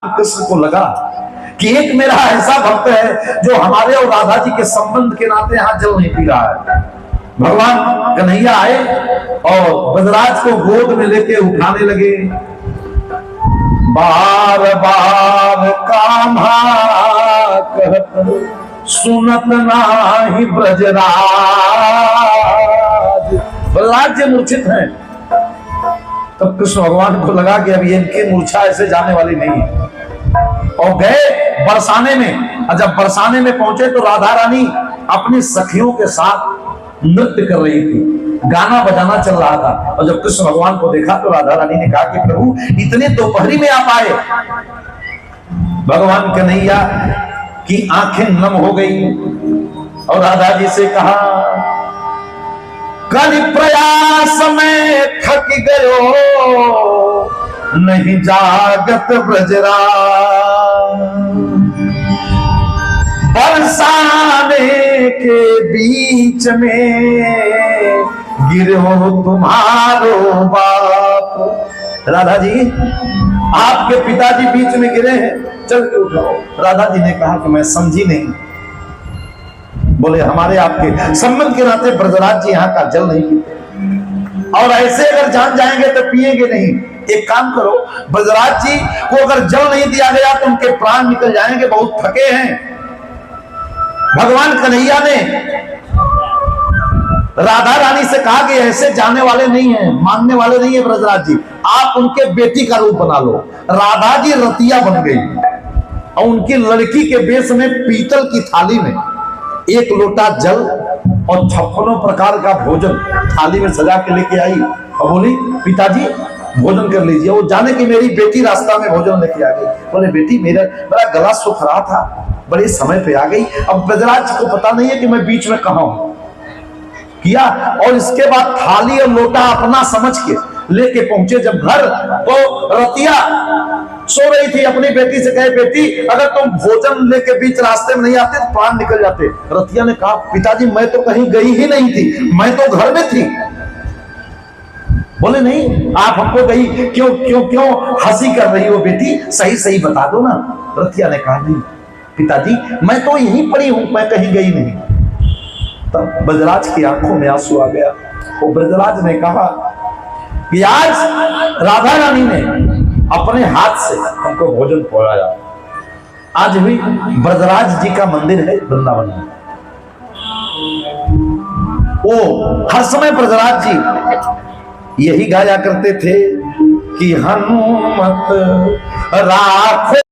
कृष्ण को लगा कि एक मेरा ऐसा भक्त है जो हमारे और राधा जी के संबंध के नाते यहाँ जल नहीं पी रहा है। भगवान कन्हैया आए और ब्रजराज को गोद में लेके उठाने लगे। बार बार कान्हा कहत सुनत नाही ब्रजराज। ब्रजराज जी मूर्छित हैं। तब कृष्ण भगवान को लगा कि अब ये इनकी मूर्छा ऐसे जाने वाली नहीं है, और गए बरसाने में। और जब बरसाने में पहुंचे तो राधा रानी अपनी सखियों के साथ नृत्य कर रही थी, गाना बजाना चल रहा था। और जब कृष्ण भगवान को देखा तो राधा रानी ने कहा कि प्रभु इतने दोपहरी में आप आए। भगवान कन्हैया की आंखें नम हो गई और राधा जी से कहा, कल प्रयास में थक गयो नहीं जागत ब्रजराज। बरसाने के बीच में गिरो तुम्हारो बाप। राधा जी आपके पिताजी बीच में गिरे हैं, चल के उठाओ। राधा जी ने कहा कि मैं समझी नहीं। बोले हमारे आपके संबंध के नाते ब्रजराज जी यहाँ का जल नहीं पीते, और ऐसे अगर जान जाएंगे तो पिएंगे नहीं। एक काम करो, ब्रजराज जी को अगर जल नहीं दिया गया तो उनके प्राण निकल जाएंगे, बहुत थके हैं। भगवान कन्हैया ने राधा रानी से कहा कि ऐसे जाने वाले नहीं हैं, मानने वाले नहीं है ब्रजराज जी, आप उनके बेटी का रूप बना लो। राधा जी रतिया बन गई और उनकी लड़की के वेश में पीतल की थाली में एक लोटा जल और 56 प्रकार का भोजन थाली में सजा के लेके आई और बोली पिताजी भोजन कर लीजिए। वो जाने की मेरी बेटी रास्ता में भोजन लेके आ गई। बोले बेटी मेरा गला सूख रहा था, बड़े समय पे आ गई। अब ब्रजराज को पता नहीं है कि मैं बीच में कहा हूं किया। और इसके बाद थाली और लोटा अपना समझ के लेके पहुंचे जब घर, तो रतिया सो रही थी। अपनी बेटी से कहे बेटी अगर तुम भोजन लेके बीच रास्ते में नहीं आते तो प्राण निकल जाते। रतिया ने कहा पिताजी मैं तो कहीं गई ही नहीं थी, मैं तो घर में थी। बोले नहीं आप हमको गई क्यों क्यों क्यों हंसी कर रही हो बेटी, सही सही बता दो ना। रतिया ने कहा नहीं पिताजी मैं तो यहीं पड़ी हूं, मैं कहीं गई नहीं। तब ब्रजराज की आंखों में आंसू आ गया। वो ब्रजराज ने कहा कि आज राधा रानी ने अपने हाथ से हमको भोजन पहुंचाया। आज भी ब्रजराज जी का मंदिर है वृंदावन में। वो हर समय ब्रजराज जी यही गाया करते थे कि हनुमत राखो